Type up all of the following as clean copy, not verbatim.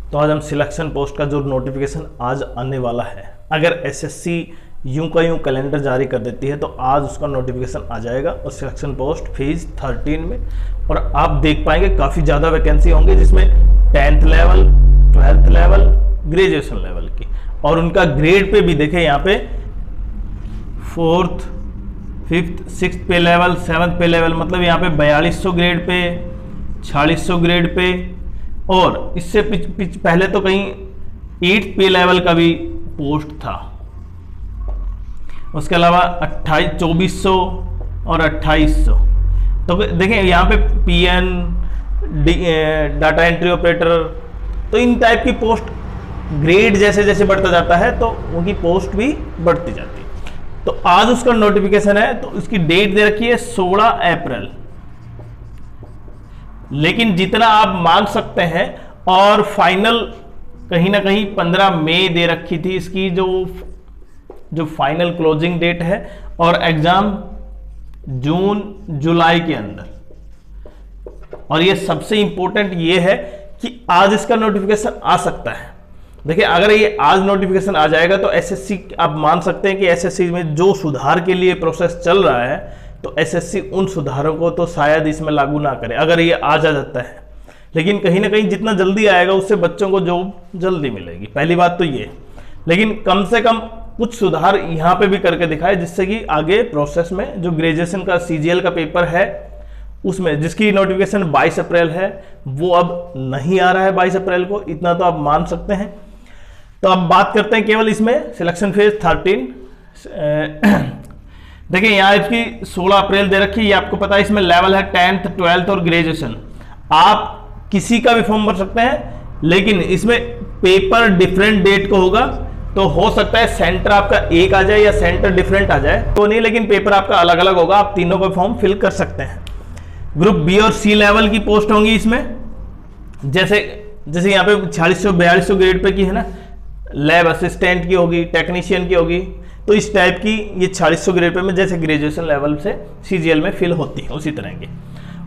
तो आज हम सिलेक्शन पोस्ट का जो नोटिफिकेशन आज आने वाला है, अगर एसएससी यूं का यूं कैलेंडर जारी कर देती है तो आज उसका नोटिफिकेशन आ जाएगा और सिलेक्शन पोस्ट फेज 13 में। और आप देख पाएंगे काफ़ी ज़्यादा वैकेंसी होंगे जिसमें 10th level, 12th level, graduation level की, और उनका ग्रेड पे भी देखें यहाँ पे 4th, 5th, 6th पे लेवल, 7th पे लेवल, मतलब यहाँ पे 4200 ग्रेड पे, 4600 ग्रेड पे, और इससे पहले तो कहीं 8th पे लेवल का भी पोस्ट था। उसके अलावा 2400 और 2800। तो देखें यहाँ पे पीएन, डाटा एंट्री ऑपरेटर, तो इन टाइप की पोस्ट ग्रेड जैसे जैसे बढ़ता जाता है तो उनकी पोस्ट भी बढ़ती जाती है। तो आज उसका नोटिफिकेशन है, तो उसकी डेट दे रखी है 16 अप्रैल, लेकिन जितना आप मांग सकते हैं, और फाइनल कहीं ना कहीं 15 मई दे रखी थी इसकी जो फाइनल क्लोजिंग डेट है, और एग्जाम जून जुलाई के अंदर। और ये सबसे इंपॉर्टेंट ये है कि आज इसका नोटिफिकेशन आ सकता है। देखिए अगर ये आज नोटिफिकेशन आ जाएगा तो एसएससी, आप मान सकते हैं कि एसएससी में जो सुधार के लिए प्रोसेस चल रहा है तो एसएससी उन सुधारों को तो शायद इसमें लागू ना करे अगर ये आज आ जाता है। लेकिन कहीं ना कहीं जितना जल्दी आएगा उससे बच्चों को जॉब जल्दी मिलेगी, पहली बात तो ये। लेकिन कम से कम कुछ सुधार यहाँ पे भी करके दिखाए जिससे कि आगे प्रोसेस में जो ग्रेजुएशन का सीजीएल का पेपर है उसमें, जिसकी नोटिफिकेशन 22 अप्रैल है, वो अब नहीं आ रहा है 22 अप्रैल को, इतना तो आप मान सकते हैं। तो अब बात करते हैं केवल इसमें सिलेक्शन फेज 13। देखिए यहाँ इसकी 16 अप्रैल दे रखी है, ये आपको पता है। इसमें लेवल है 10th, 12th और ग्रेजुएशन। आप किसी का भी फॉर्म भर सकते हैं, लेकिन इसमें पेपर डिफरेंट डेट को होगा, तो हो सकता है सेंटर आपका एक आ जाए या सेंटर डिफरेंट आ जाए, तो नहीं, लेकिन पेपर आपका अलग अलग होगा। आप तीनों का फॉर्म फिल कर सकते हैं। ग्रुप बी और सी लेवल की पोस्ट होंगी इसमें, जैसे यहाँ पे 4600-4200 ग्रेड पे की है ना, लैब असिस्टेंट की होगी, टेक्नीशियन की होगी, तो इस टाइप की ये 4600 ग्रेड पे में जैसे ग्रेजुएशन लेवल से सीजीएल में फिल होती है उसी तरह की।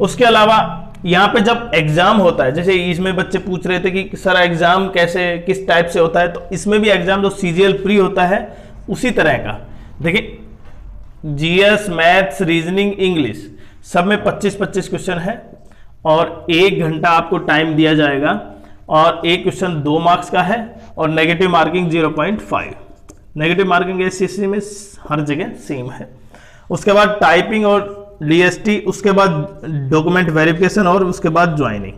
उसके अलावा यहाँ पे जब एग्जाम होता है, जैसे इसमें बच्चे पूछ रहे थे कि सर एग्जाम कैसे, किस टाइप से होता है, तो इसमें भी एग्जाम जो सीजीएल प्री होता है उसी तरह का। देखिए जीएस, मैथ्स, रीजनिंग, इंग्लिश सब में 25-25 क्वेश्चन है, और 1 घंटा आपको टाइम दिया जाएगा, और एक क्वेश्चन 2 मार्क्स का है, और negative marking 0.5। Negative marking SCC में हर जगह सेम है। उसके बाद टाइपिंग और डीएसटी, उसके बाद डॉक्यूमेंट वेरिफिकेशन, और उसके बाद ज्वाइनिंग।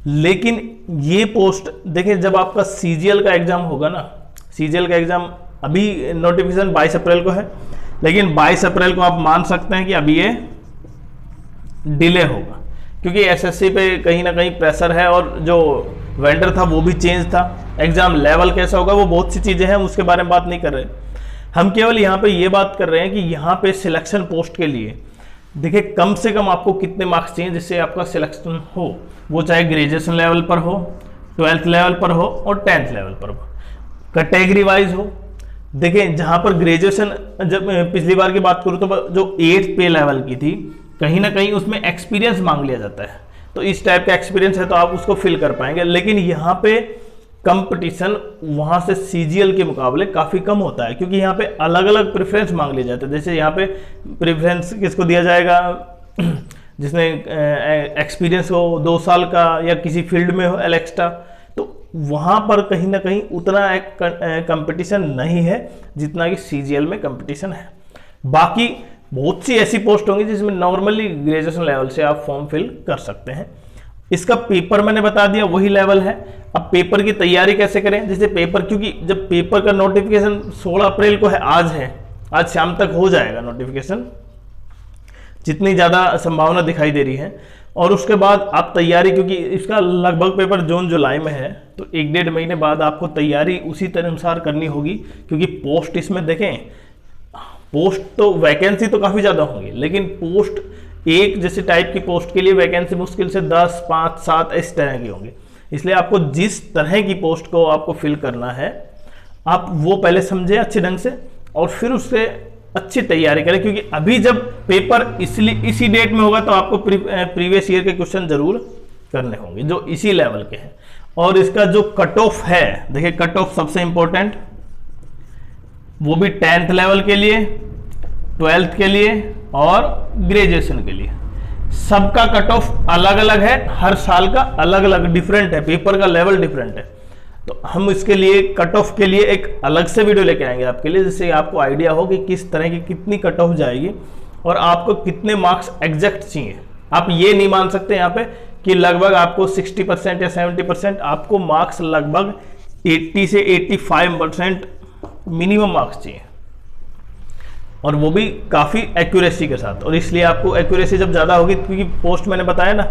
लेकिन ये पोस्ट देखिए जब आपका सीजीएल का एग्जाम होगा ना, सीजीएल का एग्जाम अभी नोटिफिकेशन 22 अप्रैल को है, लेकिन 22 अप्रैल को आप मान सकते हैं कि अभी ये डिले होगा, क्योंकि एसएससी पे कहीं ना कहीं प्रेशर है, और जो वेंडर था वो भी चेंज था। एग्जाम लेवल कैसा होगा वो बहुत सी चीजें हैं, उसके बारे में बात नहीं कर रहे। हम केवल यहाँ पे ये बात कर रहे हैं कि यहाँ पे सिलेक्शन पोस्ट के लिए देखिए कम से कम आपको कितने मार्क्स चाहिए जिससे आपका सिलेक्शन हो, वो चाहे ग्रेजुएशन लेवल पर हो, 12th लेवल पर हो, और 10th लेवल पर हो, कैटेगरी वाइज हो। देखिए जहाँ पर ग्रेजुएशन, जब पिछली बार की बात करूँ तो जो 8th पे लेवल की थी, कहीं ना कहीं उसमें एक्सपीरियंस मांग लिया जाता है, तो इस टाइप का एक्सपीरियंस है तो आप उसको फिल कर पाएंगे। लेकिन यहाँ पे कंपटीशन वहाँ से सीजीएल के मुकाबले काफ़ी कम होता है, क्योंकि यहाँ पे अलग अलग प्रेफरेंस मांग लिए जाते हैं। जैसे यहाँ पे प्रेफरेंस किसको दिया जाएगा, जिसने एक्सपीरियंस हो 2 साल का, या किसी फील्ड में हो एक्स्ट्रा, तो वहाँ पर कहीं ना कहीं उतना कंपटीशन नहीं है जितना कि सीजीएल में कंपटीशन है। बाकी बहुत सी ऐसी पोस्ट होंगी जिसमें नॉर्मली ग्रेजुएशन लेवल से आप फॉर्म फिल कर सकते हैं। इसका पेपर मैंने बता दिया वही लेवल है। अब पेपर की तैयारी कैसे करें, जैसे पेपर, क्योंकि जब पेपर का नोटिफिकेशन 16 अप्रैल को है, आज शाम तक हो जाएगा नोटिफिकेशन, जितनी ज़्यादा संभावना दिखाई दे रही है। और उसके बाद आप तैयारी, क्योंकि इसका लगभग पेपर जून जुलाई में है, तो 1-1.5 महीने बाद आपको तैयारी उसी तरह अनुसार करनी होगी, क्योंकि पोस्ट इसमें देखें, पोस्ट तो वैकेंसी तो काफ़ी ज़्यादा होंगी, लेकिन पोस्ट एक जैसे टाइप की पोस्ट के लिए वैकेंसी मुश्किल से 10, 5, 7 इस तरह की होंगी। इसलिए आपको जिस तरह की पोस्ट को आपको फिल करना है, आप वो पहले समझें अच्छे ढंग से, और फिर उससे अच्छी तैयारी करें। क्योंकि अभी जब पेपर इसी डेट में होगा तो आपको प्रीवियस ईयर के क्वेश्चन जरूर करने होंगे जो इसी लेवल के हैं। और इसका जो कट ऑफ है, देखिए कट ऑफ सबसे इंपॉर्टेंट, वो भी 10th लेवल के लिए, 12th के लिए और ग्रेजुएशन के लिए। सबका कट ऑफ अलग अलग है, हर साल का अलग अलग डिफरेंट है, पेपर का लेवल डिफरेंट है। तो हम इसके लिए कट ऑफ के लिए एक अलग से वीडियो लेके आएंगे आपके लिए, जिससे आपको आइडिया हो कि किस तरह की कितनी कट ऑफ जाएगी और आपको कितने मार्क्स एग्जैक्ट चाहिए। आप ये नहीं मान सकते यहाँ पे कि लगभग आपको 60% या 70%, आपको मार्क्स लगभग 80 से 85% मिनिमम मार्क्स चाहिए, और वो भी काफ़ी एक्यूरेसी के साथ। और इसलिए आपको एक्यूरेसी जब ज़्यादा होगी, क्योंकि पोस्ट मैंने बताया ना,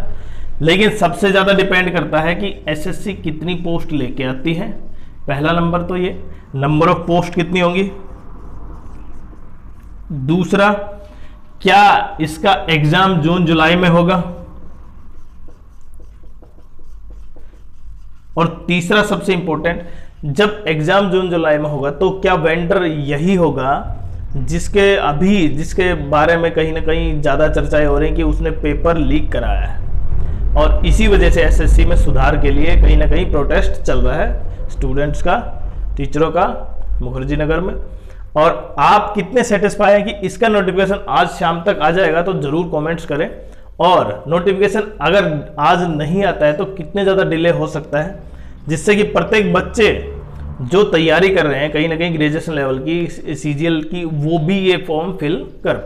लेकिन सबसे ज़्यादा डिपेंड करता है कि एसएससी कितनी पोस्ट लेके आती है। पहला नंबर तो ये नंबर ऑफ पोस्ट कितनी होंगी, दूसरा क्या इसका एग्जाम जून जुलाई में होगा, और तीसरा सबसे इंपॉर्टेंट, जब एग्जाम जून जुलाई में होगा तो क्या वेंडर यही होगा जिसके बारे में कहीं ना कहीं ज़्यादा चर्चाएं हो रही कि उसने पेपर लीक कराया है, और इसी वजह से एसएससी में सुधार के लिए कहीं ना कहीं प्रोटेस्ट चल रहा है स्टूडेंट्स का, टीचरों का मुखर्जी नगर में। और आप कितने सेटिस्फाई हैं कि इसका नोटिफिकेशन आज शाम तक आ जाएगा, तो जरूर कमेंट्स करें। और नोटिफिकेशन अगर आज नहीं आता है तो कितने ज़्यादा डिले हो सकता है, जिससे कि प्रत्येक बच्चे जो तैयारी कर रहे हैं कहीं ना कहीं ग्रेजुएशन लेवल की, सीजीएल की, वो भी ये फॉर्म फिल कर